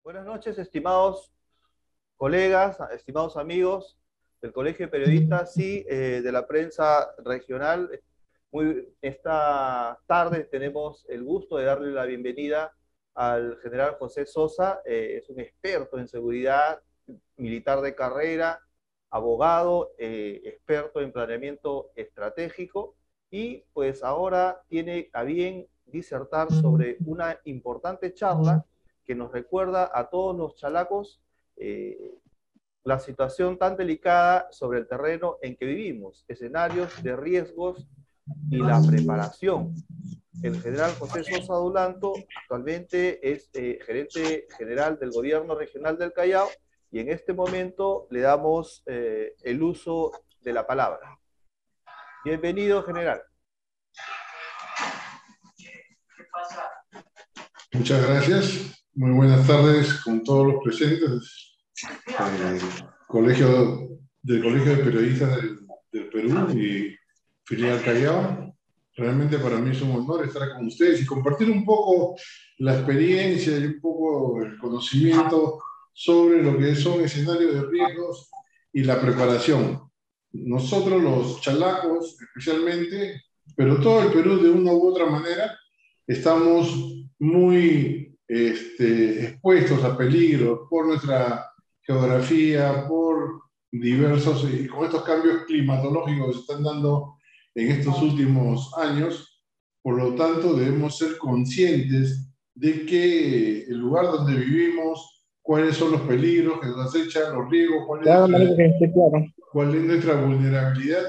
Buenas noches, estimados colegas, estimados amigos del Colegio de Periodistas y de la prensa regional. Esta tarde tenemos el gusto de darle la bienvenida al general José Sosa. Es un experto en seguridad, militar de carrera, abogado, experto en planeamiento estratégico, y pues ahora tiene a bien disertar sobre una importante charla que nos recuerda a todos los chalacos la situación tan delicada sobre el terreno en que vivimos, escenarios de riesgos y la preparación. El general José Sosa Dulanto actualmente es gerente general del gobierno regional del Callao, y en este momento le damos el uso de la palabra. Bienvenido, general. Muchas gracias. Muy buenas tardes con todos los presentes del Colegio de Periodistas del Perú y Filial Callao. Realmente para mí es un honor estar con ustedes y compartir un poco la experiencia y un poco el conocimiento sobre lo que son escenarios de riesgos y la preparación. Nosotros los chalacos especialmente, pero todo el Perú de una u otra manera, estamos muy expuestos a peligros por nuestra geografía, por diversos, y con estos cambios climatológicos que se están dando en estos últimos años. Por lo tanto, debemos ser conscientes de que el lugar donde vivimos, cuáles son los peligros que nos acechan, los riesgos, cuál es nuestra vulnerabilidad,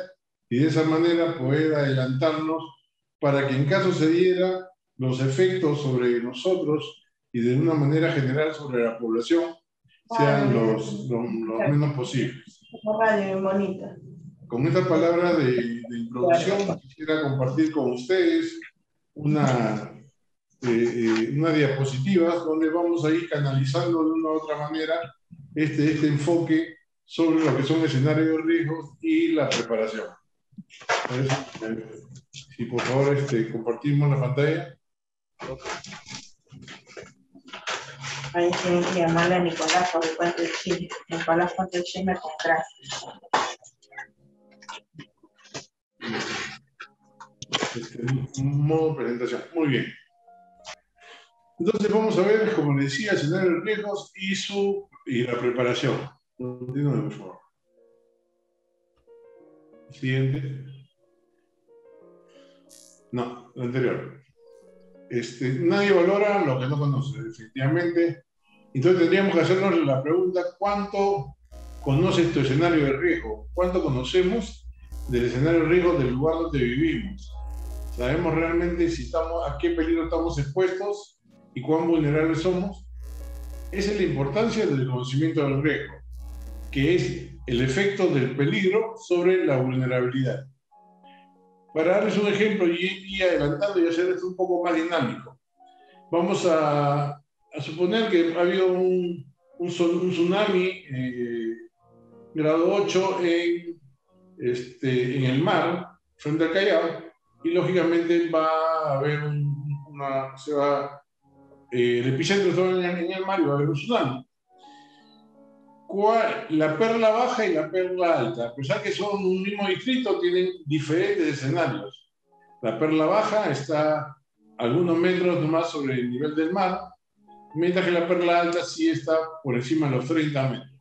y de esa manera poder adelantarnos para que en caso se diera, los efectos sobre nosotros y de una manera general sobre la población sean los menos posibles. Con esta palabra de introducción quisiera compartir con ustedes una diapositiva donde vamos a ir canalizando de una u otra manera este enfoque sobre lo que son escenarios de riesgos y la preparación. Si por favor compartimos la pantalla. Ahí tienen que llamarle a Nicolás por el cuento de Chile. Nicolás cuenta el chisme con gracias. Modo presentación. Muy bien. Entonces vamos a ver, como les decía, escenarios de riesgos y la preparación. Continúen, por favor. Siguiente. No, lo anterior. Nadie valora lo que no conoce, efectivamente. Entonces tendríamos que hacernos la pregunta: ¿cuánto conoces tu escenario de riesgo? ¿Cuánto conocemos del escenario de riesgo del lugar donde vivimos? ¿Sabemos realmente a qué peligro estamos expuestos y cuán vulnerables somos? Esa es la importancia del conocimiento del riesgo, que es el efecto del peligro sobre la vulnerabilidad. Para darles un ejemplo y adelantando y hacer esto un poco más dinámico, vamos a suponer que ha habido un tsunami grado 8 en el mar, frente al Callao, y lógicamente va a haber el epicentro está en el mar y va a haber un tsunami. La perla baja y la perla alta, a pesar que son un mismo distrito, tienen diferentes escenarios. La perla baja está algunos metros más sobre el nivel del mar, mientras que la perla alta sí está por encima de los 30 metros.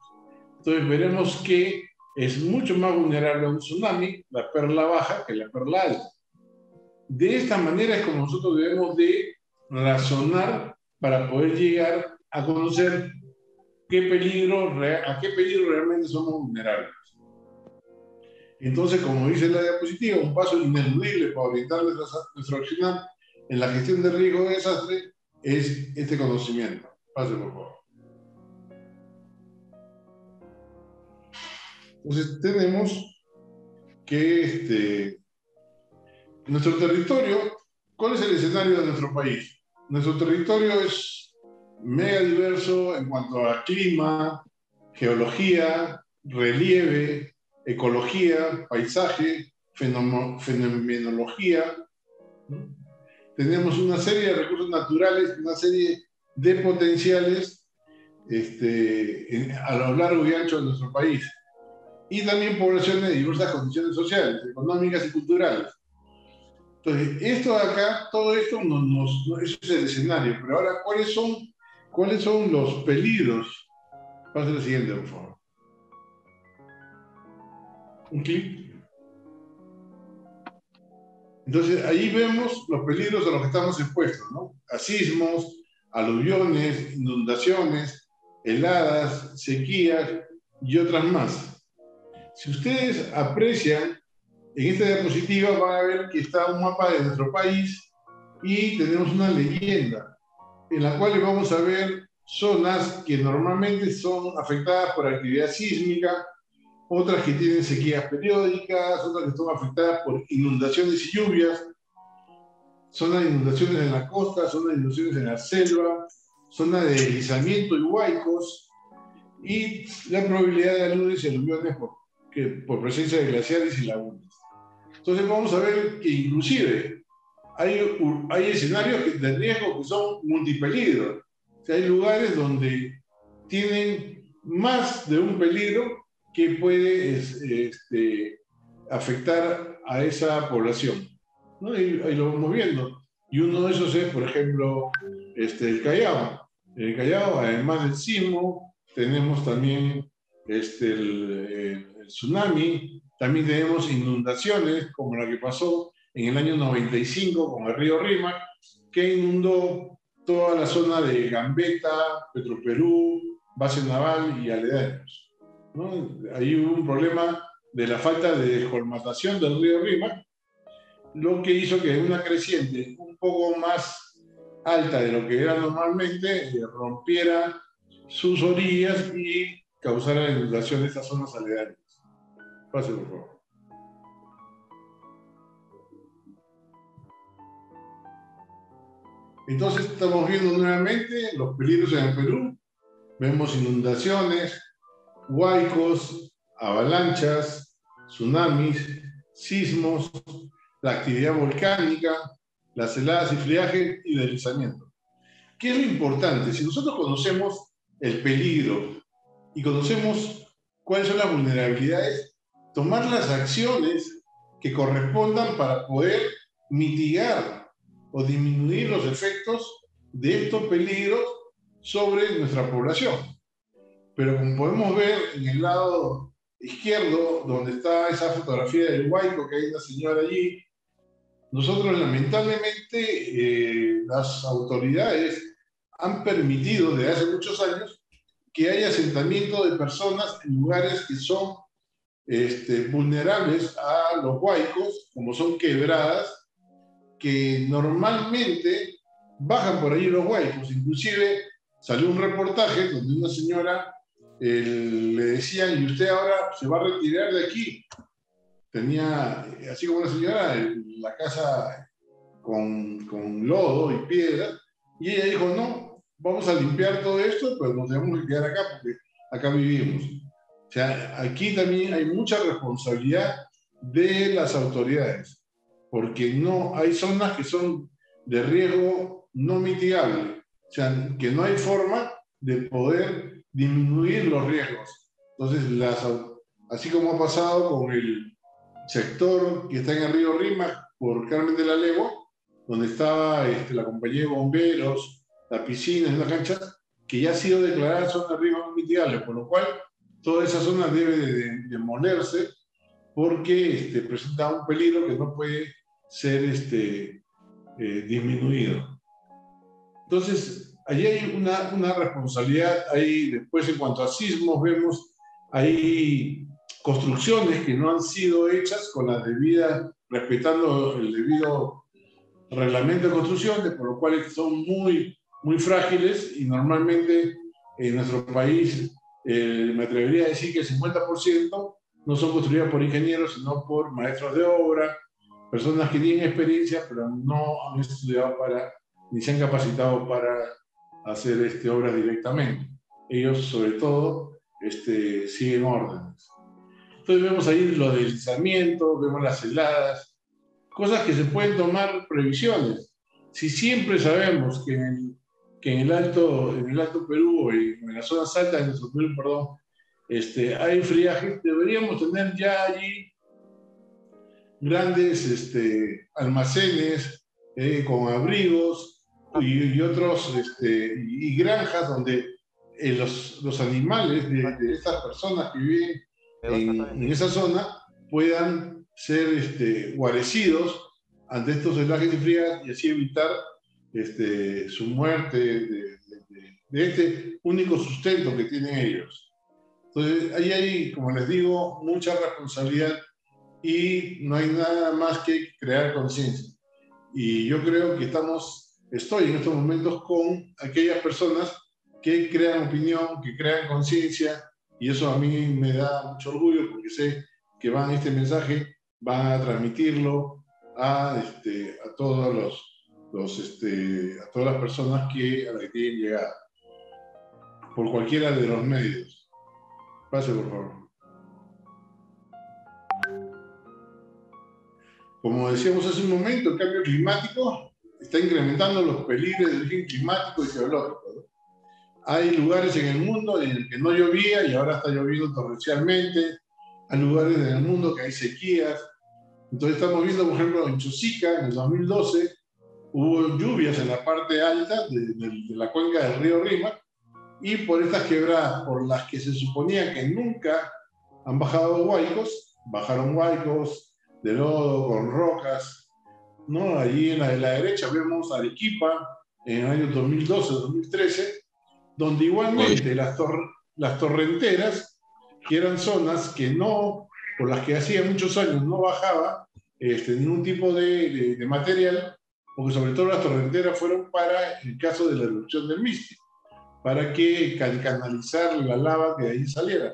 Entonces veremos que es mucho más vulnerable a un tsunami la perla baja que la perla alta. De esta manera es como nosotros debemos de razonar para poder llegar a conocer a qué peligro realmente somos vulnerables. Entonces, como dice la diapositiva, un paso ineludible para orientar nuestro accionar en la gestión de riesgo de desastre es este conocimiento. Pase, por favor. Entonces, tenemos que nuestro territorio, ¿cuál es el escenario de nuestro país? Nuestro territorio es mega diverso en cuanto a clima, geología, relieve, ecología, paisaje, fenomenología. Tenemos una serie de recursos naturales, una serie de potenciales a lo largo y ancho de nuestro país. Y también poblaciones de diversas condiciones sociales, económicas y culturales. Entonces, esto de acá, todo esto, eso es el escenario. Pero ahora, ¿cuáles son los peligros? Pase lo siguiente, por favor. Un clic. Entonces, ahí vemos los peligros a los que estamos expuestos, ¿no? A sismos, aluviones, inundaciones, heladas, sequías y otras más. Si ustedes aprecian, en esta diapositiva van a ver que está un mapa de nuestro país y tenemos una leyenda en la cual vamos a ver zonas que normalmente son afectadas por actividad sísmica, otras que tienen sequías periódicas, otras que están afectadas por inundaciones y lluvias, zonas de inundaciones en la costa, zonas de inundaciones en la selva, zonas de deslizamiento y huaicos, y la probabilidad de aludes y aluviones por presencia de glaciares y lagunas. Entonces vamos a ver que inclusive hay escenarios de riesgo que son multipeligros. O sea, hay lugares donde tienen más de un peligro que puede afectar a esa población, ¿no? Y ahí lo vamos viendo. Y uno de esos es, por ejemplo, el Callao. En el Callao, además del sismo, tenemos también el tsunami, también tenemos inundaciones, como la que pasó en el año 95 con el río Rímac, que inundó toda la zona de Gambetta, Petroperú, Base Naval y aledaños, ¿no? Ahí hubo un problema de la falta de descolmatación del río Rímac, lo que hizo que una creciente un poco más alta de lo que era normalmente rompiera sus orillas y causara la inundación de estas zonas aledañas. Pase, por favor. Entonces estamos viendo nuevamente los peligros en el Perú. Vemos inundaciones, huaicos, avalanchas, tsunamis, sismos, la actividad volcánica, las heladas y friaje y deslizamiento. ¿Qué es lo importante? Si nosotros conocemos el peligro y conocemos cuáles son las vulnerabilidades, tomar las acciones que correspondan para poder mitigar o disminuir los efectos de estos peligros sobre nuestra población. Pero como podemos ver en el lado izquierdo, donde está esa fotografía del huaico, que hay una señora allí, nosotros lamentablemente las autoridades han permitido desde hace muchos años que haya asentamiento de personas en lugares que son vulnerables a los huaicos, como son quebradas, que normalmente bajan por allí los huaicos. Inclusive salió un reportaje donde una señora le decían, y usted ahora se va a retirar de aquí. Tenía, así como una señora, la casa con lodo y piedra, y ella dijo, no, vamos a limpiar todo esto, pero nos tenemos que quedar acá porque acá vivimos. O sea, aquí también hay mucha responsabilidad de las autoridades, porque no hay zonas que son de riesgo no mitigable, o sea, que no hay forma de poder disminuir los riesgos. Entonces, así como ha pasado con el sector que está en el río Rímac por Carmen de la Legua, donde estaba la compañía de bomberos, la piscina, la cancha, que ya ha sido declarada zona de riesgo no mitigable, por lo cual toda esa zona debe de demolerse porque presenta un peligro que no puede ser disminuido. Entonces, allí hay una responsabilidad. Ahí después, en cuanto a sismos, vemos hay construcciones que no han sido hechas con la debida, respetando el debido reglamento de construcción, por lo cual son muy, muy frágiles y normalmente en nuestro país me atrevería a decir que el 50% no son construidas por ingenieros, sino por maestros de obra, personas que tienen experiencia, pero no han estudiado ni se han capacitado para hacer obras directamente. Ellos, sobre todo, siguen órdenes. Entonces vemos ahí los deslizamientos, vemos las heladas, cosas que se pueden tomar previsiones. Si siempre sabemos que que en el Alto Perú, en las zonas altas de nuestro Perú, perdón, hay friaje, deberíamos tener ya allí grandes almacenes con abrigos y otros y granjas donde los animales de estas personas que viven en esa zona puedan ser guarecidos ante estos helajes y frías y así evitar su muerte de este único sustento que tienen ellos. Entonces, ahí hay, como les digo, mucha responsabilidad y no hay nada más que crear conciencia. Y yo creo que estoy en estos momentos con aquellas personas que crean opinión, que crean conciencia, y eso a mí me da mucho orgullo porque sé que este mensaje van a transmitirlo a todos a todas las personas a las que tienen llegada, por cualquiera de los medios. Pase, por favor. Como decíamos hace un momento, el cambio climático está incrementando los peligros de origen climático y geológico, ¿no? Hay lugares en el mundo en el que no llovía y ahora está lloviendo torrencialmente. Hay lugares en el mundo que hay sequías. Entonces estamos viendo, por ejemplo, en Chosica, en el 2012, hubo lluvias en la parte alta de la cuenca del río Rímac, y por estas quebradas, por las que se suponía que nunca han bajado huaicos, bajaron huaicos de lodo con rocas, ¿no? Allí en la derecha vemos Arequipa en el año 2012-2013, donde igualmente las torrenteras, que eran zonas que por las que hacía muchos años no bajaba ningún tipo de material, porque sobre todo las torrenteras fueron para el caso de la erupción del Misti, para que canalizar la lava que de ahí saliera.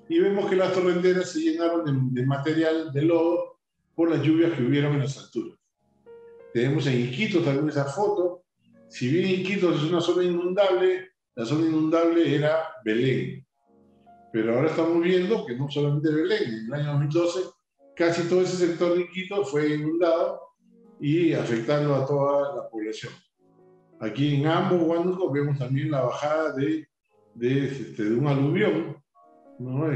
Y vemos que las torrenteras se llenaron de material de lodo por las lluvias que hubieron en las alturas. Tenemos en Iquitos también esa foto. Si bien Iquitos es una zona inundable, la zona inundable era Belén. Pero ahora estamos viendo que no solamente Belén, en el año 2012 casi todo ese sector de Iquitos fue inundado y afectando a toda la población. Aquí en Ambo, Huánuco, vemos también la bajada de un aluvión, ¿no?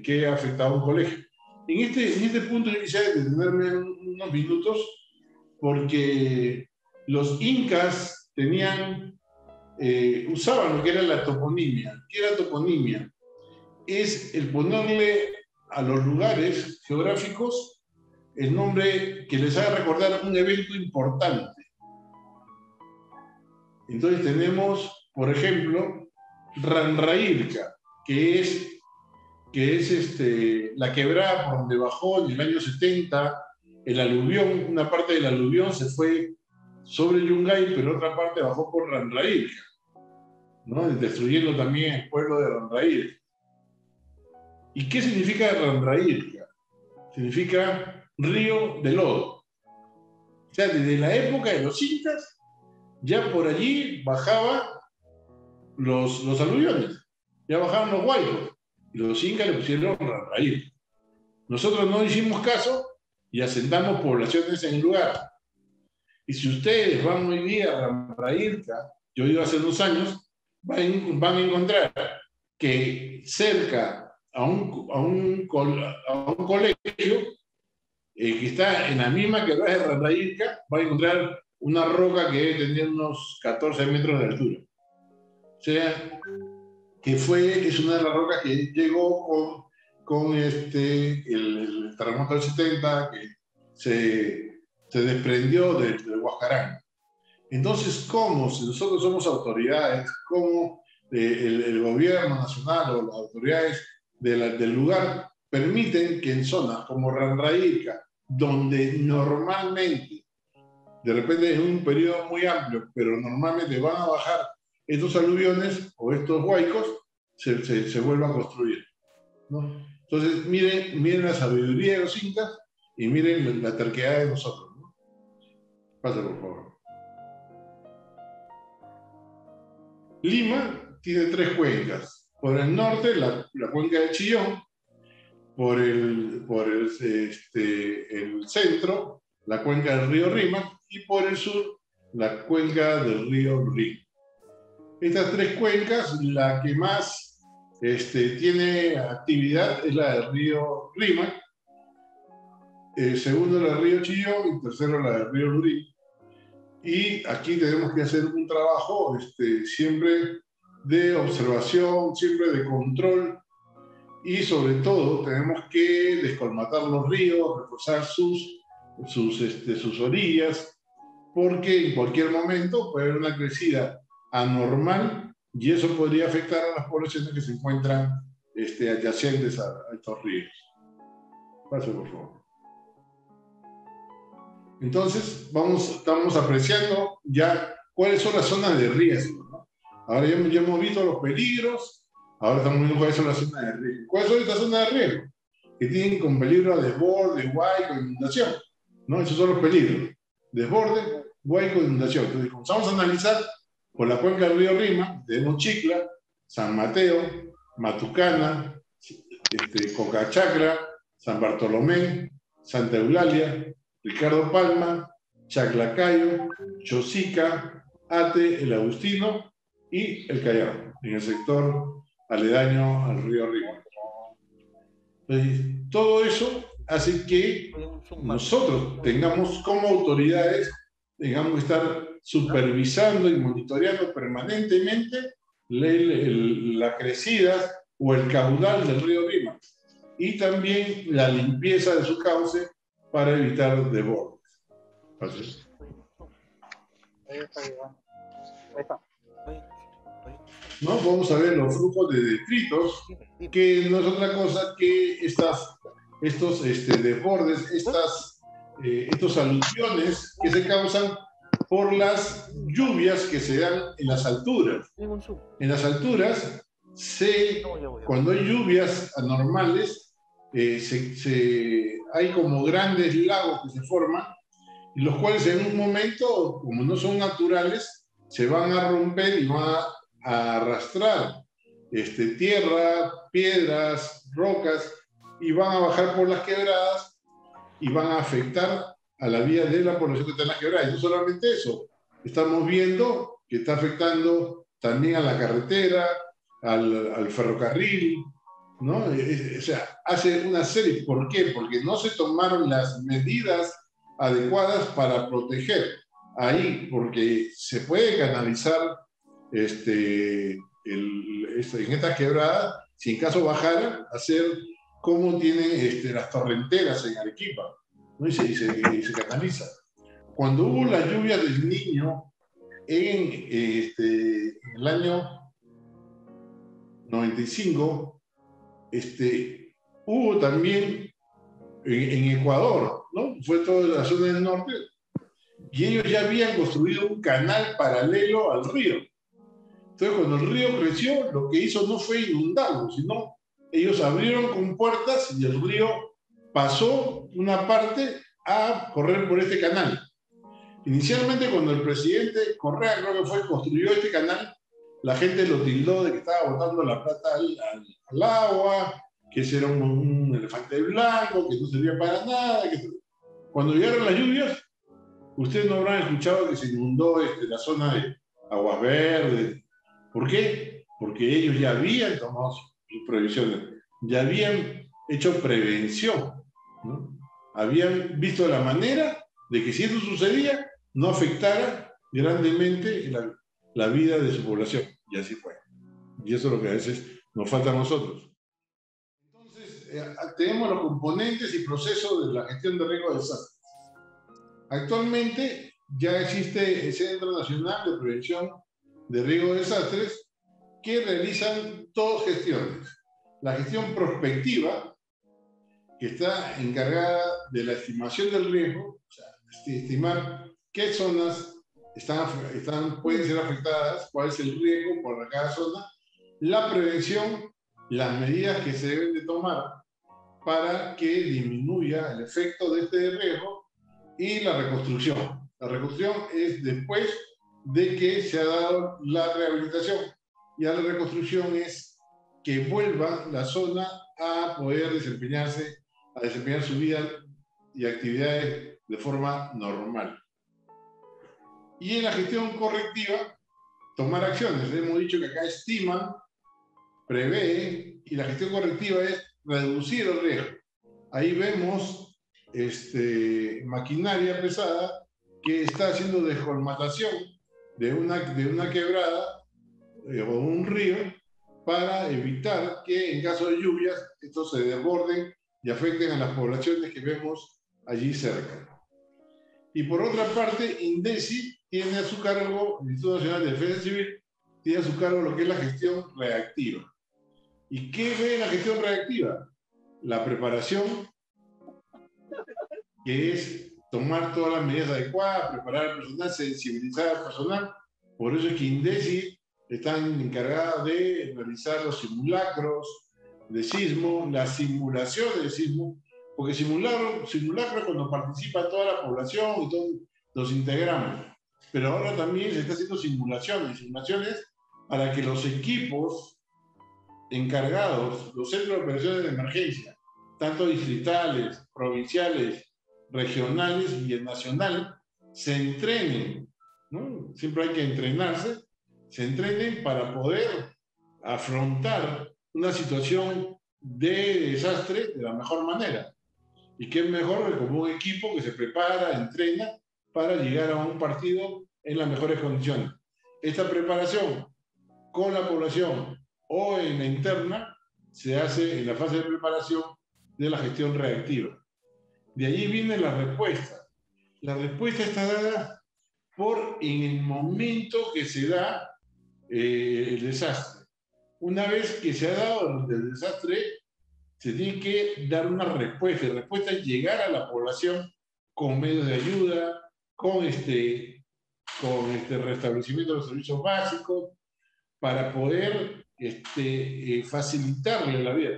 Que ha afectado a un colegio. En este punto yo quisiera detenerme unos minutos porque los incas usaban lo que era la toponimia. ¿Qué era toponimia? Es el ponerle a los lugares geográficos el nombre que les haga recordar un evento importante. Entonces tenemos, por ejemplo, Ranraírca, que es la quebrada por donde bajó en el año 70 el aluvión. Una parte del aluvión se fue sobre Yungay, pero otra parte bajó por Ranraírca, ¿no? Destruyendo también el pueblo de Ranraírca. ¿Y qué significa Ranraírca? Significa río de lodo. O sea, desde la época de los incas, ya por allí bajaban los aluviones, ya bajaban los huaycos, y los incas le pusieron Ranraírca. Nosotros no hicimos caso y asentamos poblaciones en el lugar. Y si ustedes van hoy día a Ranraírca, yo iba hace 2 años, van a encontrar que cerca a un colegio que está en la misma quebrada de Ranraírca, va a encontrar una roca que debe tener unos 14 metros de altura. O sea, que es una de las rocas que llegó con el terremoto del 70, que se desprendió del Huascarán. Entonces, ¿cómo? Si nosotros somos autoridades, ¿cómo el gobierno nacional o las autoridades del lugar permiten que en zonas como Ranraírca, donde normalmente, de repente en un periodo muy amplio, pero normalmente van a bajar estos aluviones o estos huaicos, se vuelva a construir, ¿no? Entonces, miren la sabiduría de los incas y miren la terquedad de nosotros, ¿no? Pasa, por favor. Lima tiene 3 cuencas. Por el norte, la cuenca de Chillón. Por el centro, la cuenca del río Rímac. Y por el sur, la cuenca del río Rin. Estas tres cuencas, la que más tiene actividad es la del río Rímac, segundo la del río Chillón y tercero la del río Lurí. Y aquí tenemos que hacer un trabajo siempre de observación, siempre de control, y sobre todo tenemos que descolmatar los ríos, reforzar sus orillas, porque en cualquier momento puede haber una crecida anormal y eso podría afectar a las poblaciones que se encuentran adyacentes a estos ríos. Pase, por favor. Entonces, estamos apreciando ya cuáles son las zonas de riesgo, ¿no? Ahora ya hemos visto los peligros, ahora estamos viendo cuáles son las zonas de riesgo. ¿Cuáles son estas zonas de riesgo? Que tienen con peligro de desborde, huaico, inundación, ¿no? Esos son los peligros. Desborde, huaico, inundación. Entonces, comenzamos a analizar por la cuenca del río Rímac, tenemos Chicla, San Mateo, Matucana, Cocachacra, San Bartolomé, Santa Eulalia, Ricardo Palma, Chaclacayo, Chosica, Ate, El Agustino y El Callao, en el sector aledaño al río Rímac. Todo eso hace que nosotros tengamos como autoridades, tengamos que estar supervisando y monitoreando permanentemente la crecida o el caudal del río Rímac y también la limpieza de su cauce para evitar desbordes. Así. ¿No? Vamos a ver los flujos de detritos, que no es otra cosa que estos desbordes, estos aluviones que se causan por las lluvias que se dan en las alturas. En las alturas, cuando hay lluvias anormales, hay como grandes lagos que se forman, y los cuales en un momento, como no son naturales, se van a romper y van a arrastrar tierra, piedras, rocas, y van a bajar por las quebradas y van a afectar a la vida de la población que está en las quebradas. Y no solamente eso, estamos viendo que está afectando también a la carretera, al ferrocarril, ¿no? O sea, hace una serie. ¿Por qué? Porque no se tomaron las medidas adecuadas para proteger ahí, porque se puede canalizar en esta quebrada, si en caso bajara, hacer como tienen las torrenteras en Arequipa, ¿no? y se canaliza. Cuando hubo las lluvias del Niño en el año 95, hubo también en Ecuador, ¿no? Fue toda la zona del norte, y ellos ya habían construido un canal paralelo al río. Entonces, cuando el río creció, lo que hizo no fue inundarlo, sino ellos abrieron compuertas y el río pasó una parte a correr por este canal. Inicialmente, cuando el presidente Correa, creo que fue, construyó este canal, la gente lo tildó de que estaba botando la plata al agua, que ese era un elefante blanco, que no servía para nada. Cuando llegaron las lluvias, ustedes no habrán escuchado que se inundó la zona de Aguas Verdes. ¿Por qué? Porque ellos ya habían tomado sus previsiones, ya habían hecho prevención, ¿no? Habían visto la manera de que si eso sucedía, no afectara grandemente la vida de su población. Y así fue. Y eso es lo que a veces nos falta a nosotros. Entonces, tenemos los componentes y procesos de la gestión de riesgos de desastres. Actualmente ya existe el Centro Nacional de Prevención de Riesgos de Desastres que realizan dos gestiones. La gestión prospectiva, que está encargada de la estimación del riesgo, o sea, estimar qué zonas pueden ser afectadas, cuál es el riesgo por cada zona, la prevención, las medidas que se deben de tomar para que disminuya el efecto de este riesgo, y la reconstrucción. La reconstrucción es después de que se ha dado la rehabilitación. Ya la reconstrucción es que vuelva la zona a poder desempeñar su vida y actividades de forma normal. Y en la gestión correctiva tomar acciones. Hemos dicho que acá estiman, prevé, y la gestión correctiva es reducir el riesgo. Ahí vemos maquinaria pesada que está haciendo descolmatación de una quebrada o un río para evitar que en caso de lluvias estos se desborden y afecten a las poblaciones que vemos allí cerca. Y por otra parte, INDECI tiene a su cargo, el Instituto Nacional de Defensa Civil, tiene a su cargo lo que es la gestión reactiva. ¿Y qué ve la gestión reactiva? La preparación, que es tomar todas las medidas adecuadas, preparar al personal, sensibilizar al personal. Por eso es que INDECI están encargadas de realizar los simulacros de sismo, las simulaciones de sismo, porque simulacro es cuando participa toda la población y todos los integramos. Pero ahora también se está haciendo simulaciones para que los equipos encargados, los centros de operaciones de emergencia, tanto distritales, provinciales, regionales y el nacional, se entrenen, ¿no? Siempre hay que entrenarse, se entrenen para poder afrontar una situación de desastre de la mejor manera. Y qué mejor que como un equipo que se prepara, entrena para llegar a un partido en las mejores condiciones. Esta preparación con la población o en la interna se hace en la fase de preparación de la gestión reactiva. De allí viene la respuesta. La respuesta está dada por en el momento que se da el desastre. Una vez que se ha dado el desastre, se tiene que dar una respuesta. La respuesta es llegar a la población con medios de ayuda, con restablecimiento de los servicios básicos, para poder facilitarle la vida.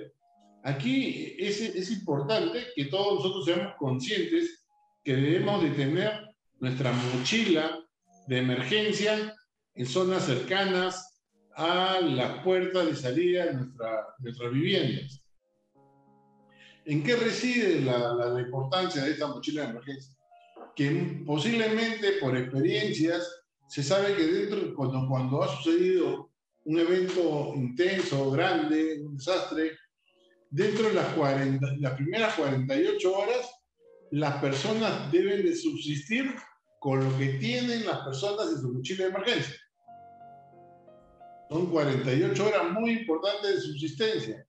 Aquí es importante que todos nosotros seamos conscientes que debemos de tener nuestra mochila de emergencia en zonas cercanas a las puertas de salida de nuestras viviendas. ¿En qué reside la importancia de esta mochila de emergencia? Que posiblemente por experiencias se sabe que cuando ha sucedido un evento intenso, grande, un desastre, dentro de las primeras 48 horas, las personas deben de subsistir con lo que tienen las personas en su mochila de emergencia. Son 48 horas muy importantes de subsistencia.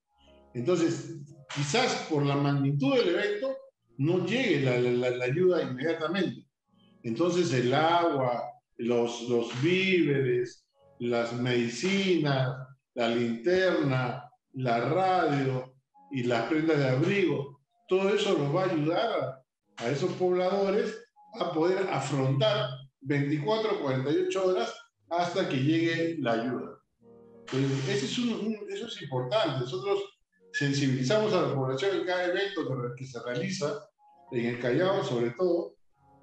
Entonces, quizás por la magnitud del evento, no llegue la ayuda inmediatamente. Entonces, el agua, los víveres, las medicinas, la linterna, la radio y las prendas de abrigo, todo eso nos va a ayudar a esos pobladores a poder afrontar 24 o 48 horas hasta que llegue la ayuda. Entonces, eso es importante. Nosotros sensibilizamos a la población en cada evento que se realiza, en el Callao sobre todo,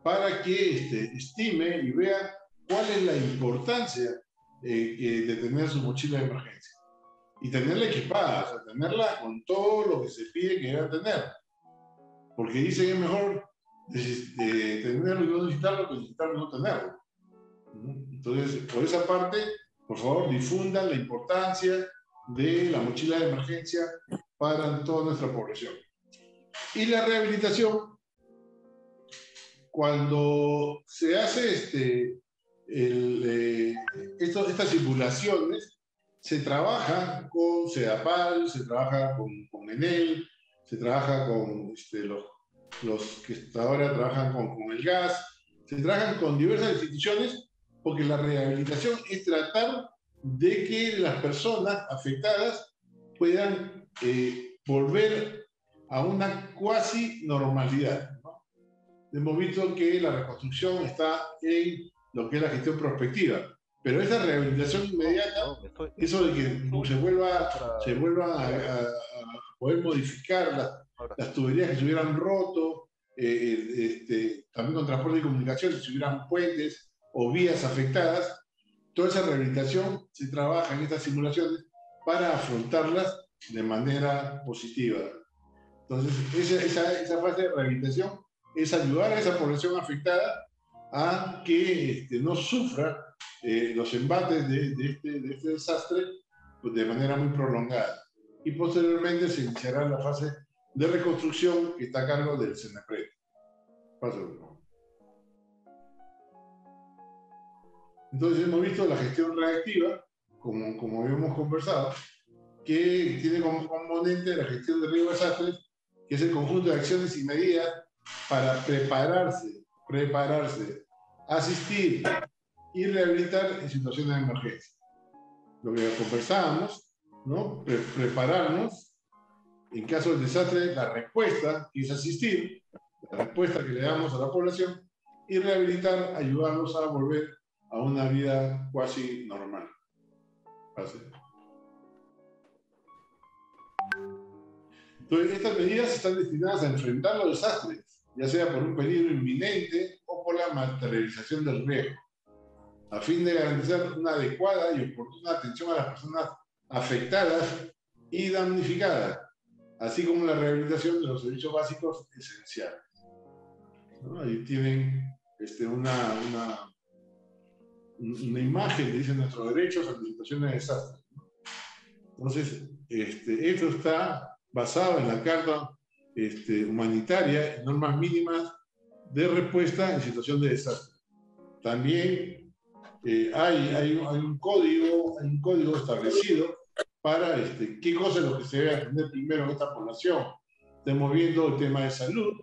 para que estime y vea cuál es la importancia de tener su mochila de emergencia. Y tenerla equipada, o sea, tenerla con todo lo que se pide que deba tener. Porque dicen que es mejor tenerlo y no necesitarlo que necesitarlo y no tenerlo. Entonces, por esa parte, por favor, difundan la importancia de la mochila de emergencia para toda nuestra población. Y la rehabilitación, cuando se hace estas simulaciones, se trabaja con CEDAPAL, se trabaja con ENEL, se trabaja con los que hasta ahora trabajan con el gas, se trabajan con diversas instituciones, porque la rehabilitación es tratar de que las personas afectadas puedan volver a una cuasi normalidad, ¿no? Hemos visto que la reconstrucción está en lo que es la gestión prospectiva, pero esa rehabilitación inmediata, eso de que se vuelva a poder modificar las tuberías que se hubieran roto, también con transporte y comunicaciones, si hubieran puentes o vías afectadas, toda esa rehabilitación se trabaja en estas simulaciones para afrontarlas de manera positiva. Entonces, esa fase de rehabilitación es ayudar a esa población afectada a que no sufra los embates de este desastre pues, de manera muy prolongada. Y posteriormente se iniciará la fase de reconstrucción que está a cargo del CENEPRED. Paso. Entonces hemos visto la gestión reactiva, como habíamos conversado, que tiene como componente la gestión de riesgos de desastres, que es el conjunto de acciones y medidas para prepararse, asistir y rehabilitar en situaciones de emergencia. Lo que conversábamos, ¿no? Prepararnos en caso de desastre, la respuesta, que es asistir, la respuesta que le damos a la población, y rehabilitar, ayudarlos a volver a una vida cuasi normal. Así. Entonces, estas medidas están destinadas a enfrentar los desastres, ya sea por un peligro inminente o por la materialización del riesgo, a fin de garantizar una adecuada y oportuna atención a las personas afectadas y damnificadas, así como la rehabilitación de los servicios básicos esenciales. ¿No? Ahí tienen una imagen que dice nuestros derechos ante situaciones de desastre. Entonces, esto está basado en la Carta Humanitaria, en normas mínimas de respuesta en situación de desastre. También hay un código establecido para qué cosas es lo que se debe atender primero en esta población. Estamos viendo el tema de salud,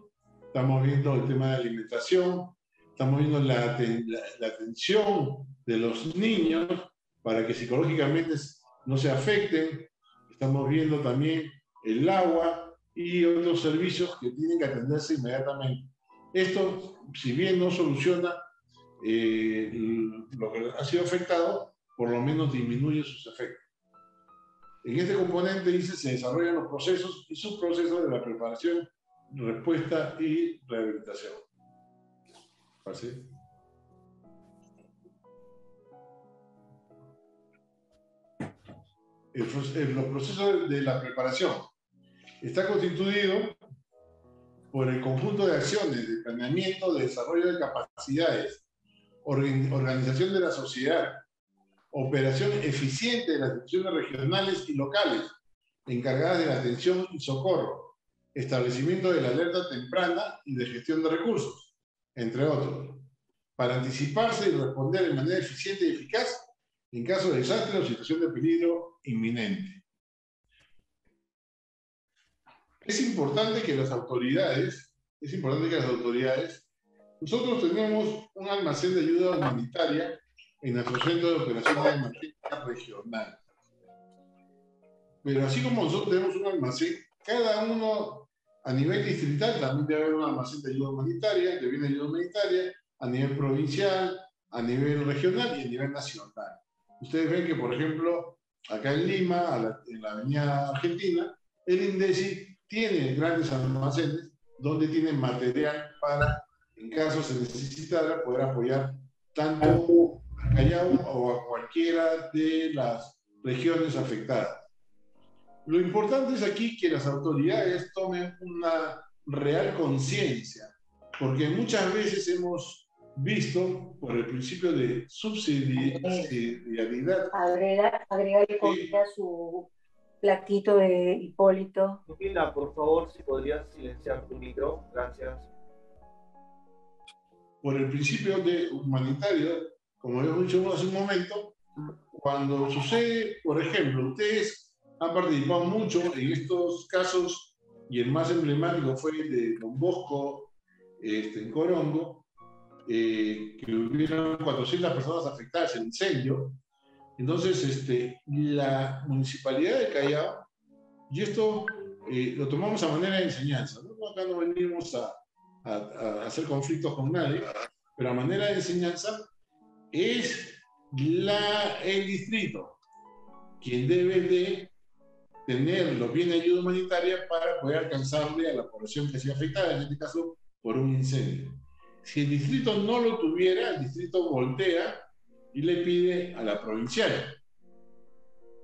estamos viendo el tema de alimentación, estamos viendo la atención de los niños para que psicológicamente no se afecten, estamos viendo también el agua y otros servicios que tienen que atenderse inmediatamente. Esto, si bien no soluciona lo que ha sido afectado, por lo menos disminuye sus efectos. En este componente dice se desarrollan los procesos y subprocesos de la preparación, respuesta y rehabilitación. ¿Así? Los procesos de la preparación está constituido por el conjunto de acciones de planeamiento, de desarrollo de capacidades, organización de la sociedad, operación eficiente de las instituciones regionales y locales encargadas de la atención y socorro, establecimiento de la alerta temprana y de gestión de recursos, entre otros, para anticiparse y responder de manera eficiente y eficaz en caso de desastre o situación de peligro inminente. Es importante que las autoridades, nosotros tenemos un almacén de ayuda humanitaria en nuestro centro de operaciones de emergencia regional. Pero así como nosotros tenemos un almacén, cada uno a nivel distrital también debe haber un almacén de ayuda humanitaria, de ayuda humanitaria, a nivel provincial, a nivel regional y a nivel nacional. Ustedes ven que, por ejemplo, acá en Lima, en la avenida Argentina, el INDECI tiene grandes almacenes donde tienen material para, en caso se necesitara, poder apoyar tanto a Callao o a cualquiera de las regiones afectadas. Lo importante es aquí que las autoridades tomen una real conciencia, porque muchas veces hemos visto, por el principio de subsidiariedad, agregarle comida a su platito de Hipólito. Lupina, por favor, si podrías silenciar tu micro, gracias. Por el principio de humanitario, como habíamos dicho hace un momento, cuando sucede, por ejemplo, ustedes han participado mucho en estos casos, y el más emblemático fue el de Don Bosco, en Corongo, que hubieron 400 personas afectadas en el incendio. Entonces, la municipalidad de Callao, y esto lo tomamos a manera de enseñanza, ¿no? Acá no venimos a hacer conflictos con nadie, pero a manera de enseñanza es el distrito quien debe de tener los bienes de ayuda humanitaria para poder alcanzarle a la población que ha sido afectada, en este caso por un incendio. Si el distrito no lo tuviera, el distrito voltea y le pide a la provincial.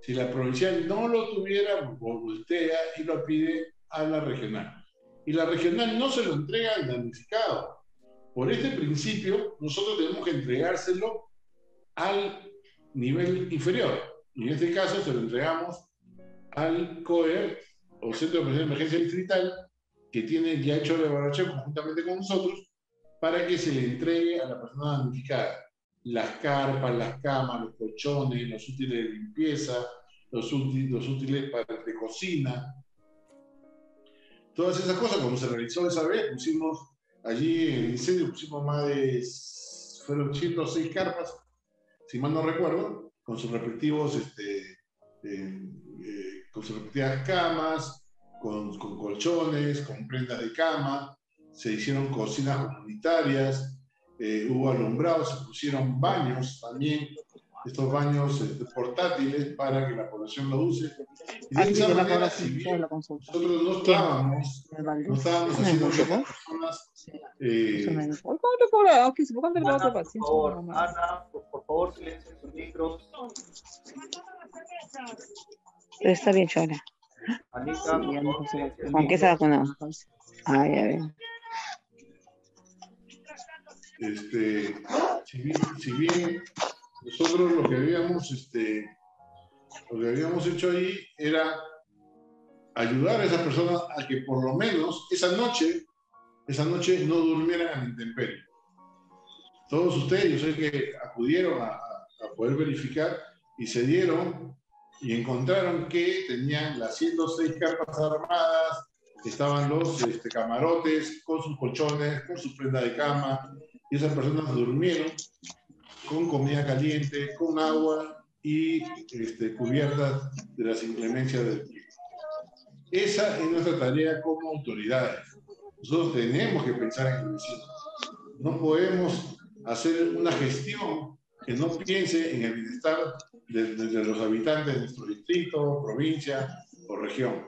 Si la provincial no lo tuviera, voltea y lo pide a la regional. Y la regional no se lo entrega al damnificado. Por este principio, nosotros tenemos que entregárselo al nivel inferior. Y en este caso se lo entregamos al COER, o Centro de Operación de Emergencia Distrital, que tiene ya hecho la evaluación conjuntamente con nosotros, para que se le entregue a la persona damnificada las carpas, las camas, los colchones, los útiles de limpieza, los útiles de cocina. Todas esas cosas, como se realizó esa vez, pusimos allí en el incendio, pusimos fueron 106 carpas, si mal no recuerdo, con sus respectivos, con sus respectivas camas, con colchones, con prendas de cama, se hicieron cocinas comunitarias, hubo alumbrados, se pusieron baños también, estos baños portátiles para que la población lo use. Y de esa manera, si bien nosotros no estábamos haciendo que las personas... Ana, por favor, silencien sus micros. Está bien, Chora. Anita, por favor, silencien ¿Con qué se vacunó? Ah, ya ven. Si bien nosotros lo que habíamos hecho ahí era ayudar a esas personas a que por lo menos esa noche no durmieran a la intemperie. Todos ustedes, yo sé que acudieron a poder verificar y se dieron y encontraron que tenían las 106 carpas armadas, estaban los camarotes con sus colchones, con sus prendas de cama, y esas personas durmieron con comida caliente, con agua y cubiertas de las inclemencias del clima. Esa es nuestra tarea como autoridades. Nosotros tenemos que pensar en el vecino. No podemos hacer una gestión que no piense en el bienestar de los habitantes de nuestro distrito, provincia o región.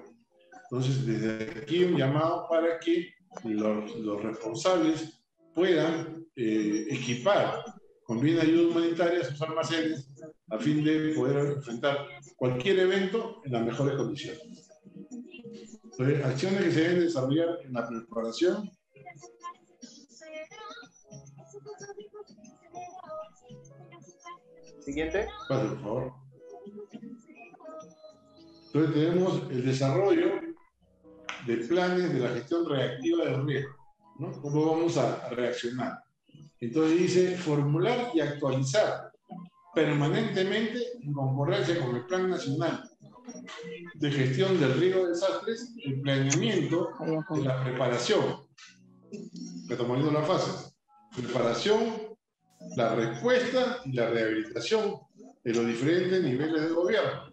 Entonces, desde aquí un llamado para que los responsables puedan equipar con bien ayuda humanitaria sus almacenes a fin de poder enfrentar cualquier evento en las mejores condiciones. Entonces, acciones que se deben desarrollar en la preparación. Siguiente. Pase, por favor. Entonces tenemos el desarrollo de planes de la gestión reactiva del riesgo, ¿no? ¿Cómo vamos a reaccionar? Entonces dice, formular y actualizar permanentemente en concordancia con el Plan Nacional de Gestión del Riesgo de Desastres, el planeamiento de la preparación. Que estamos viendo las fases. Preparación, la respuesta y la rehabilitación de los diferentes niveles de gobierno.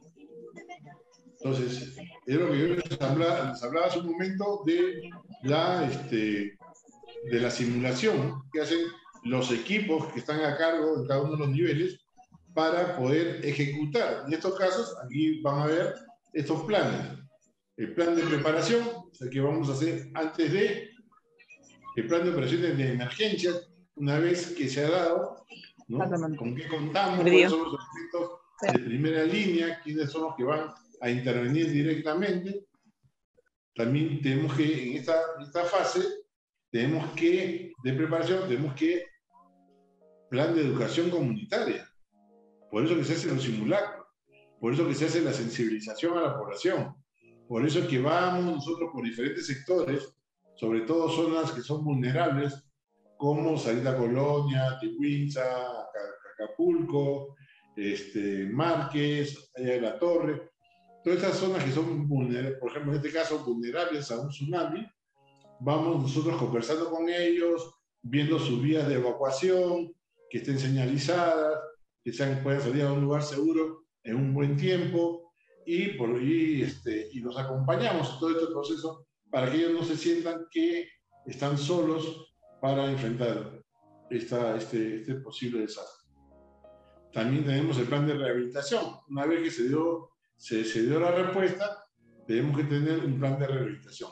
Entonces, es lo que yo les hablaba hace un momento de la simulación que hacen los equipos que están a cargo de cada uno de los niveles para poder ejecutar. En estos casos, aquí van a ver estos planes. El plan de preparación, o sea, que vamos a hacer antes de el plan de operaciones de emergencia, una vez que se ha dado, ¿no? ¿Con qué contamos? ¿Cuáles son los elementos de primera línea? ¿Quiénes son los que van a intervenir directamente? También tenemos que, en esta fase, de preparación, tenemos que plan de educación comunitaria. Por eso que se hacen los simulacros, por eso que se hace la sensibilización a la población, por eso que vamos nosotros por diferentes sectores, sobre todo zonas que son vulnerables, como Salida Colonia, Tehuinza, Acapulco, Márquez, Allá de la Torre, todas estas zonas que son vulnerables, por ejemplo, en este caso, vulnerables a un tsunami, vamos nosotros conversando con ellos, viendo sus vías de evacuación, que estén señalizadas, que puedan salir a un lugar seguro en un buen tiempo, y los acompañamos en todo este proceso para que ellos no se sientan que están solos para enfrentar este posible desastre. También tenemos el plan de rehabilitación. Una vez que se dio la respuesta, tenemos que tener un plan de rehabilitación.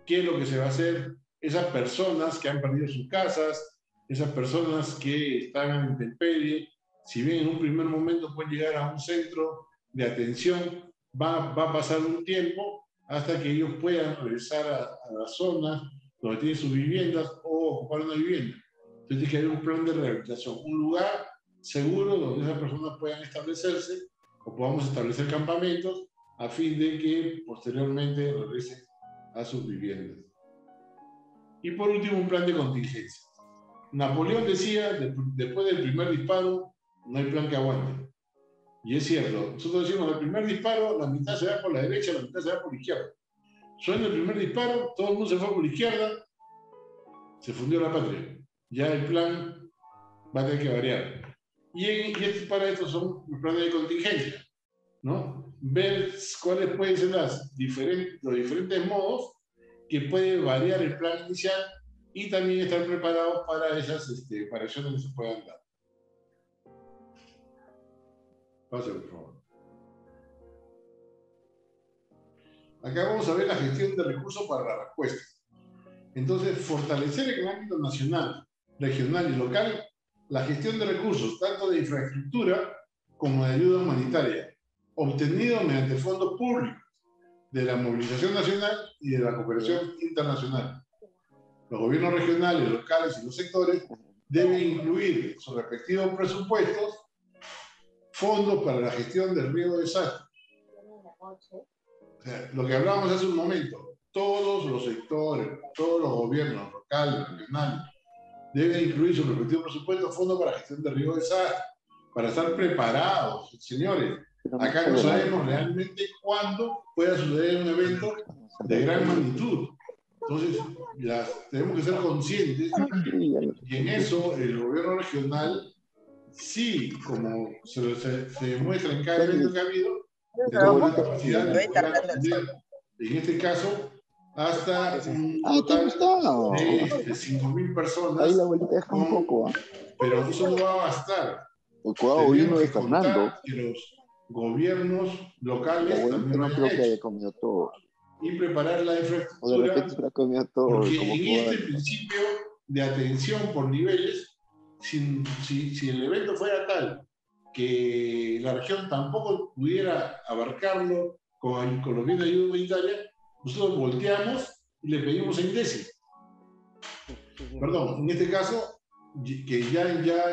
¿Qué es lo que se va a hacer? Esas personas que han perdido sus casas, esas personas que están en intemperie, si bien en un primer momento pueden llegar a un centro de atención, va a pasar un tiempo hasta que ellos puedan regresar a las zonas donde tienen sus viviendas o ocupar una vivienda. Entonces tiene que haber un plan de rehabilitación, un lugar seguro donde esas personas puedan establecerse o podamos establecer campamentos a fin de que posteriormente regresen a sus viviendas. Y por último, un plan de contingencia. Napoleón decía, después del primer disparo, no hay plan que aguante. Y es cierto, nosotros decimos, el primer disparo, la mitad se va por la derecha, la mitad se va por la izquierda. Suena el primer disparo, todo el mundo se fue por la izquierda, se fundió la patria. Ya el plan va a tener que variar. Para esto son los planes de contingencia, ¿no? Ver cuáles pueden ser los diferentes modos que puede variar el plan inicial y también estar preparados para esas variaciones que se puedan dar. Pase, por favor. Acá vamos a ver la gestión de recursos para la respuesta. Entonces, fortalecer en el ámbito nacional, regional y local la gestión de recursos, tanto de infraestructura como de ayuda humanitaria, obtenido mediante fondos públicos de la movilización nacional y de la cooperación internacional. Los gobiernos regionales, locales y los sectores deben incluir en sus respectivos presupuestos fondos para la gestión del riesgo de desastre. O sea, lo que hablábamos hace un momento, todos los sectores, todos los gobiernos locales, regionales, deben incluir su respectivo presupuesto fondos para la gestión del riesgo de desastre, para estar preparados, señores. Acá no sabemos realmente cuándo pueda suceder un evento de gran magnitud. Entonces, tenemos que ser conscientes y en eso el gobierno regional, sí, como se demuestra en cada evento que ha habido, tenemos la capacidad de poder atender, en este caso, hasta un total de 5.000 personas. Ahí la abuelita deja un poco. Pero eso no va a bastar. Tenemos que contar que los gobiernos locales también no creo que haya comido todo. Y preparar la infraestructura. O de repente se la comido todo. Porque como en este principio de atención por niveles, si el evento fuera tal que la región tampoco pudiera abarcarlo con los bienes de ayuda humanitaria, nosotros volteamos y le pedimos a INDECI. Perdón, en este caso, que ya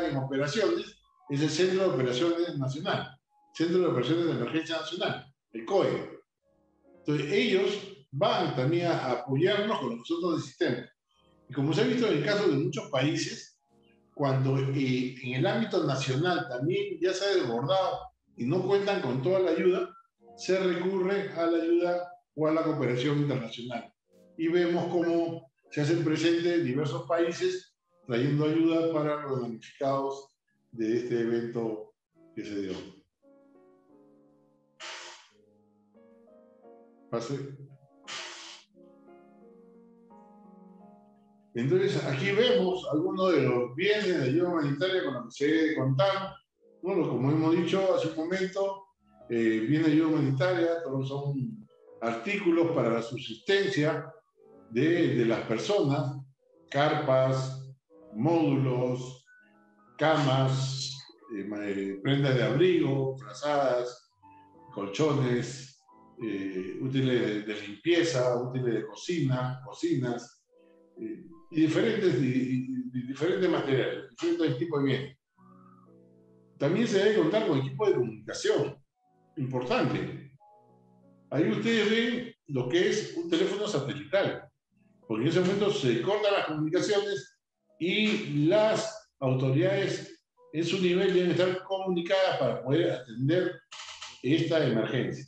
en operaciones, es el Centro de Operaciones Nacional, Centro de Operaciones de Emergencia Nacional, el COE. Entonces, ellos van también a apoyarnos con los otros del sistema. Y como se ha visto en el caso de muchos países, cuando en el ámbito nacional también ya se ha desbordado y no cuentan con toda la ayuda, se recurre a la ayuda o a la cooperación internacional. Y vemos cómo se hacen presentes diversos países trayendo ayuda para los damnificados de este evento que se dio. Pase. Entonces, aquí vemos algunos de los bienes de ayuda humanitaria con los que se debe contar. Bueno, como hemos dicho hace un momento, bienes de ayuda humanitaria, todos son artículos para la subsistencia de las personas, carpas, módulos, camas, prendas de abrigo, frazadas, colchones, útiles de limpieza, útiles de cocina, cocinas, y diferentes materiales, diferentes tipos de bienes. También se debe contar con equipo de comunicación, importante. Ahí ustedes ven lo que es un teléfono satelital, porque en ese momento se cortan las comunicaciones y las autoridades en su nivel deben estar comunicadas para poder atender esta emergencia.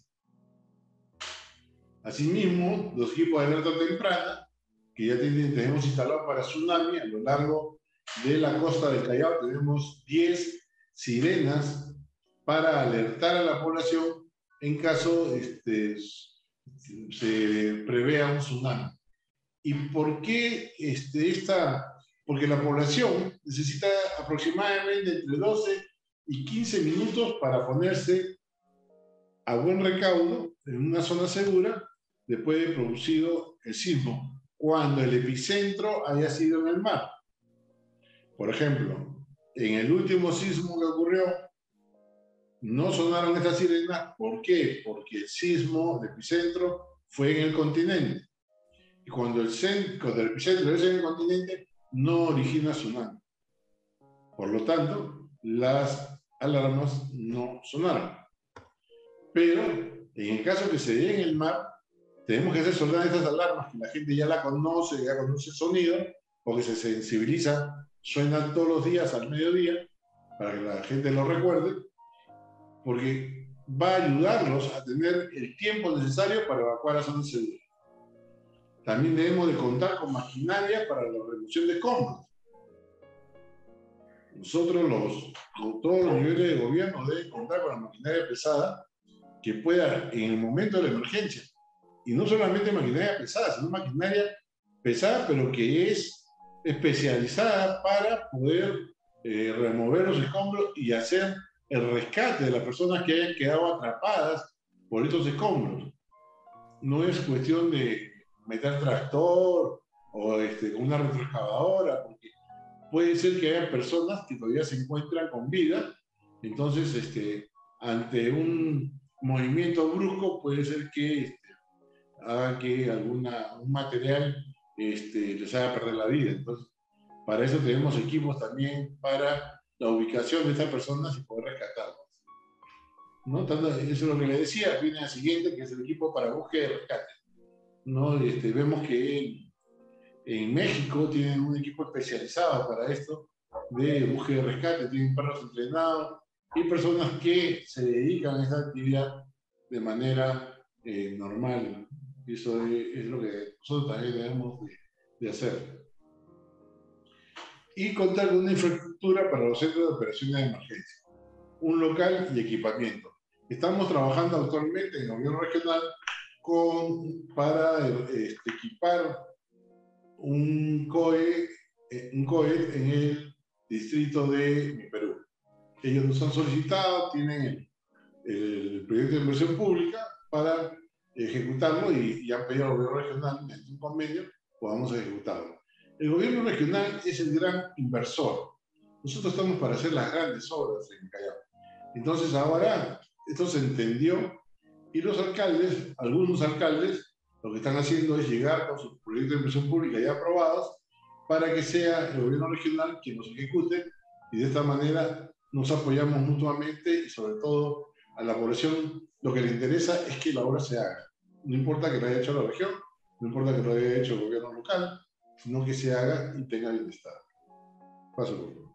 Asimismo, los equipos de alerta temprana, que ya tenemos instalados para tsunami a lo largo de la costa del Callao, tenemos 10 sirenas para alertar a la población en caso se prevea un tsunami. ¿Y por qué Porque la población necesita aproximadamente entre 12 y 15 minutos para ponerse a buen recaudo en una zona segura después de producido el sismo, cuando el epicentro haya sido en el mar. Por ejemplo, en el último sismo que ocurrió, no sonaron estas sirenas. ¿Por qué? Porque el sismo, el epicentro, fue en el continente. Y cuando el epicentro es en el continente, no origina tsunami. Por lo tanto, las alarmas no sonaron. Pero en el caso que se dé en el mar, tenemos que hacer sonar estas alarmas, que la gente ya la conoce, ya conoce el sonido, porque se sensibiliza, suenan todos los días al mediodía, para que la gente lo recuerde, porque va a ayudarlos a tener el tiempo necesario para evacuar a zonas seguras. También debemos de contar con maquinaria para la remoción de escombros. Nosotros, todos los niveles de gobierno deben contar con la maquinaria pesada que pueda, en el momento de la emergencia, y no solamente maquinaria pesada, sino maquinaria pesada, pero que es especializada para poder remover los escombros y hacer el rescate de las personas que hayan quedado atrapadas por estos escombros. No es cuestión de meter tractor o una retroexcavadora, porque puede ser que haya personas que todavía se encuentran con vida, entonces ante un movimiento brusco puede ser que haga que un material les haga perder la vida. Entonces, para eso tenemos equipos también para la ubicación de estas personas y poder rescatarlas. ¿No? Eso es lo que le decía, viene al siguiente, que es el equipo para búsqueda y rescate. ¿No? Vemos que en México tienen un equipo especializado para esto, de búsqueda y rescate, tienen perros entrenados y personas que se dedican a esta actividad de manera normal. Y eso es lo que nosotros también debemos de hacer. Y contar con una infraestructura para los centros de operaciones de emergencia, un local y equipamiento. Estamos trabajando actualmente en el gobierno regional para equipar un COE en el distrito de Mi Perú. Ellos nos han solicitado, tienen el proyecto de inversión pública para ejecutarlo y han pedido al gobierno regional, mediante un convenio, podamos ejecutarlo. El gobierno regional es el gran inversor. Nosotros estamos para hacer las grandes obras en Callao. Entonces ahora esto se entendió y los alcaldes, algunos alcaldes, lo que están haciendo es llegar con sus proyectos de inversión pública ya aprobados para que sea el gobierno regional quien los ejecute y de esta manera nos apoyamos mutuamente y sobre todo a la población lo que le interesa es que la obra se haga. No importa que lo haya hecho la región, no importa que lo haya hecho el gobierno local, sino que se haga y tenga bienestar. Paso por favor.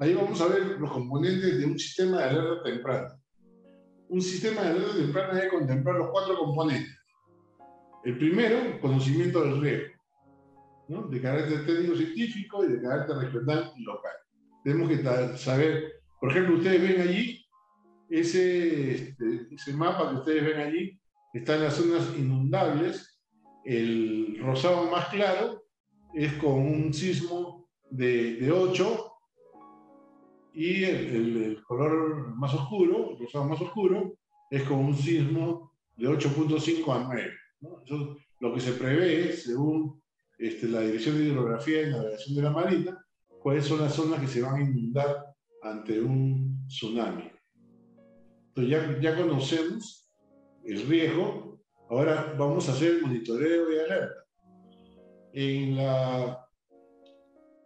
Ahí vamos a ver los componentes de un sistema de alerta temprana. Un sistema de alerta temprana debe contemplar los 4 componentes. El primero, conocimiento del riesgo, ¿no? De carácter técnico-científico y de carácter regional y local. Tenemos que saber, por ejemplo, ustedes ven allí, ese mapa que ustedes ven allí, está en las zonas inundables. El rosado más claro es con un sismo de 8, y el color más oscuro, el rosado más oscuro, es con un sismo de 8.5 a 9. ¿No? Eso es lo que se prevé según la Dirección de Hidrografía y Navegación de la Marina, cuáles son las zonas que se van a inundar ante un tsunami. Entonces ya conocemos el riesgo, ahora vamos a hacer el monitoreo y alerta.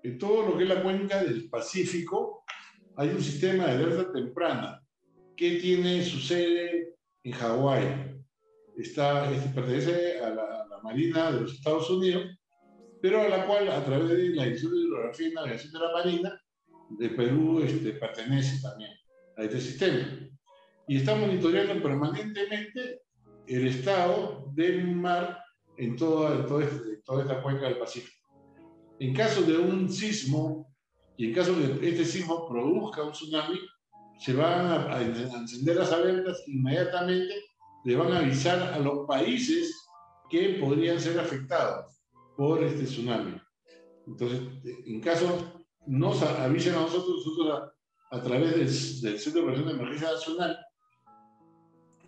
En todo lo que es la cuenca del Pacífico, hay un sistema de alerta temprana que tiene su sede en Hawái. Pertenece a la Marina de los Estados Unidos, pero a la cual, a través de la Dirección de Hidrografía y Navegación de la Marina, de Perú pertenece también a este sistema. Y está monitoreando permanentemente el estado del mar en toda esta cuenca del Pacífico. En caso de un sismo, y en caso de que este sismo produzca un tsunami, se van a encender las alertas inmediatamente, le van a avisar a los países que podrían ser afectados por este tsunami. Entonces, en caso nos avisen a nosotros a través del Centro de Operación de Emergencia Nacional,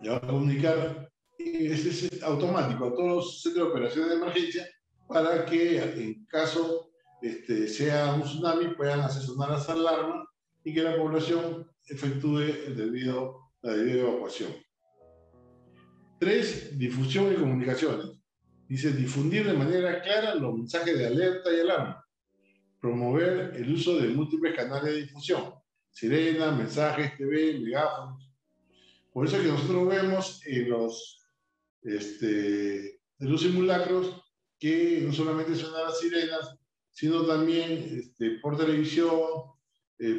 le va a comunicar, es automático a todos los centros de operaciones de emergencia para que en caso sea un tsunami puedan hacer sonar las alarmas y que la población efectúe la debida evacuación. 3. Difusión y comunicaciones. Dice, difundir de manera clara los mensajes de alerta y alarma. promover el uso de múltiples canales de difusión, sirenas, mensajes, TV, megáfonos. Por eso es que nosotros vemos en los simulacros que no solamente suenan las sirenas, sino también por televisión,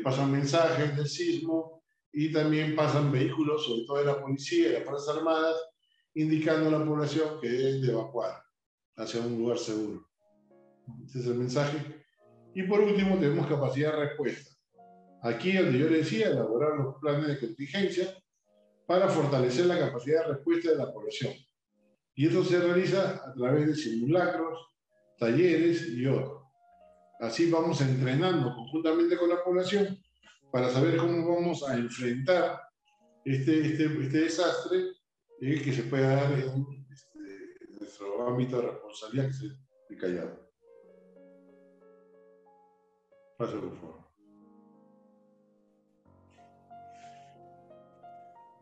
pasan mensajes del sismo y también pasan vehículos, sobre todo de la policía y las Fuerzas Armadas, indicando a la población que deben de evacuar hacia un lugar seguro. Ese es el mensaje. Y por último, tenemos capacidad de respuesta. Aquí, donde yo les decía, elaborar los planes de contingencia para fortalecer la capacidad de respuesta de la población. Y eso se realiza a través de simulacros, talleres y otros. Así vamos entrenando conjuntamente con la población para saber cómo vamos a enfrentar este desastre que se puede dar en nuestro ámbito de responsabilidad, que es el Callao. Paso, por favor.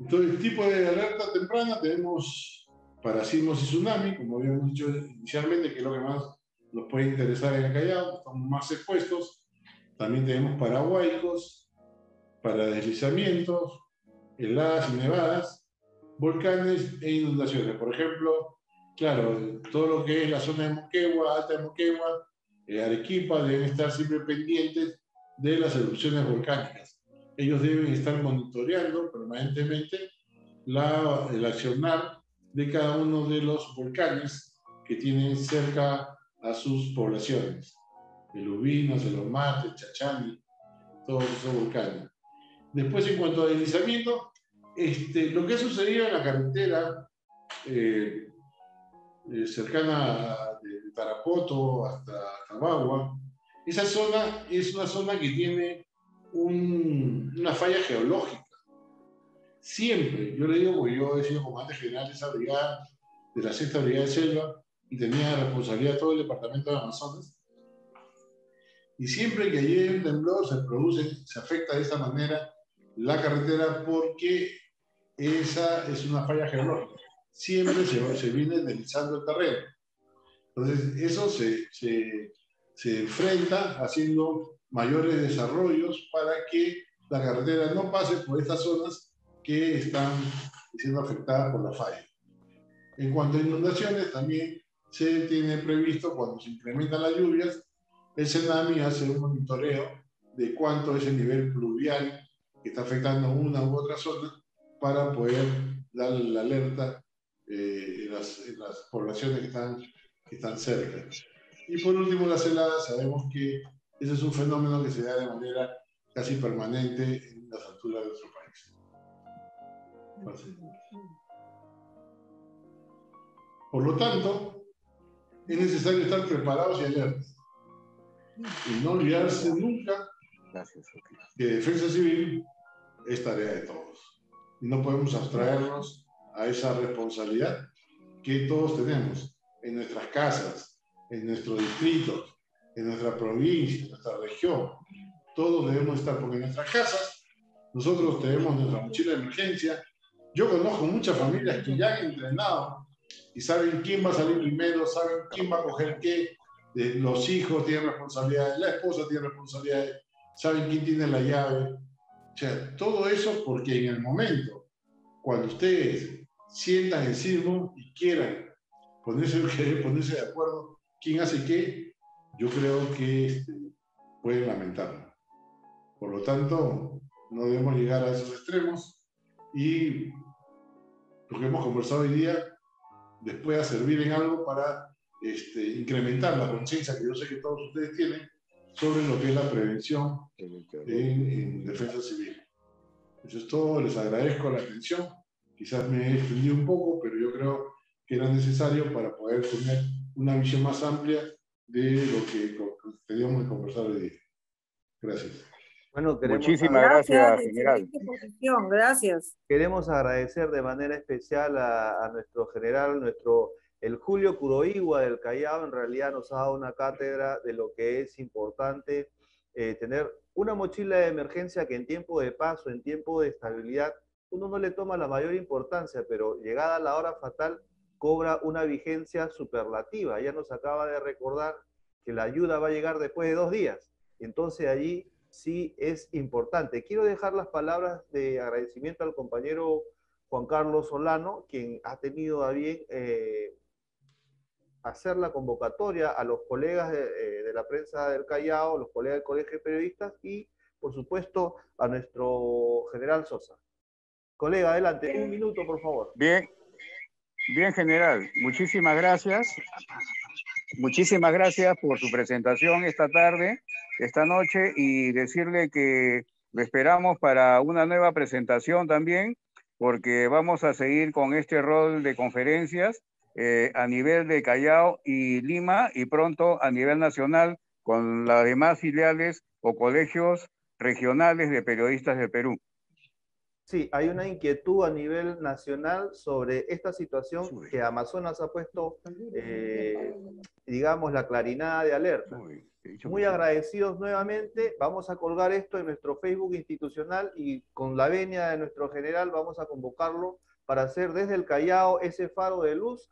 Entonces, el tipo de alerta temprana tenemos para sismos y tsunami, como habíamos dicho inicialmente, que es lo que más nos puede interesar en el Callao, estamos más expuestos. También tenemos para huaicos, para deslizamientos, heladas y nevadas, volcanes e inundaciones. Por ejemplo, claro, todo lo que es la zona de Moquegua, Alta de Moquegua, Arequipa, deben estar siempre pendientes de las erupciones volcánicas. Ellos deben estar monitoreando permanentemente el accionar de cada uno de los volcanes que tienen cerca a sus poblaciones. El Ubinos, el Omate, el Chachani, todos esos volcanes. Después, en cuanto a deslizamiento, lo que ha sucedido en la carretera cercana de Tarapoto hasta Tabagua, esa zona es una zona que tiene una falla geológica. Siempre, yo le digo, porque yo he sido comandante general de esa brigada, de la 6ª Brigada de Selva, y tenía responsabilidad de todo el departamento de Amazonas. Y siempre que hay un temblor se afecta de esa manera la carretera porque esa es una falla geológica. Siempre se viene deslizando el terreno. Entonces, eso se enfrenta haciendo mayores desarrollos para que la carretera no pase por estas zonas que están siendo afectadas por la falla. En cuanto a inundaciones, también se tiene previsto, cuando se incrementan las lluvias, el Senami hace un monitoreo de cuánto es el nivel pluvial que está afectando una u otra zona para poder darle la alerta en las poblaciones que están cerca. Y por último, las heladas, sabemos que ese es un fenómeno que se da de manera casi permanente en las alturas de nuestro país. Por lo tanto, es necesario estar preparados y alertas. Y no olvidarse nunca que defensa civil es tarea de todos. Y no podemos abstraernos a esa responsabilidad que todos tenemos en nuestras casas, en nuestros distritos, en nuestra provincia, en nuestra región. Todos debemos estar, porque en nuestras casas nosotros tenemos nuestra mochila de emergencia. Yo conozco muchas familias que ya han entrenado y saben quién va a salir primero, saben quién va a coger qué. Los hijos tienen responsabilidades, la esposa tiene responsabilidades, saben quién tiene la llave. O sea, todo eso porque en el momento, cuando ustedes sientan el sismo y quieran ponerse de acuerdo quién hace qué, yo creo que pueden lamentarlo. Por lo tanto, no debemos llegar a esos extremos y lo que hemos conversado hoy día les pueda servir en algo para incrementar la conciencia que yo sé que todos ustedes tienen sobre lo que es la prevención en defensa civil. Eso es todo, les agradezco la atención. Quizás me he extendido un poco, pero yo creo que era necesario para poder tener una visión más amplia de lo que teníamos que conversar hoy día. Gracias. Bueno, Muchísimas gracias, general. Excelente posición, gracias. Queremos agradecer de manera especial a nuestro general, el Julio Curoigua del Callao. En realidad nos ha dado una cátedra de lo que es importante tener una mochila de emergencia que en tiempo de paz o en tiempo de estabilidad uno no le toma la mayor importancia, pero llegada la hora fatal cobra una vigencia superlativa. Ya nos acaba de recordar que la ayuda va a llegar después de 2 días. Entonces allí sí es importante. Quiero dejar las palabras de agradecimiento al compañero Juan Carlos Solano, quien ha tenido a bien hacer la convocatoria a los colegas de la prensa del Callao, los colegas del Colegio de Periodistas y, por supuesto, a nuestro general Sosa. Colega, adelante, un minuto, por favor. Bien, bien, general. Muchísimas gracias. Muchísimas gracias por su presentación esta tarde, esta noche, y decirle que lo esperamos para una nueva presentación también, porque vamos a seguir con este rol de conferencias a nivel de Callao y Lima, y pronto a nivel nacional con las demás filiales o colegios regionales de periodistas del Perú. Sí, hay una inquietud a nivel nacional sobre esta situación que Amazonas ha puesto, digamos, la clarinada de alerta. Muy agradecidos nuevamente. Vamos a colgar esto en nuestro Facebook institucional y con la venia de nuestro general vamos a convocarlo para hacer desde el Callao ese faro de luz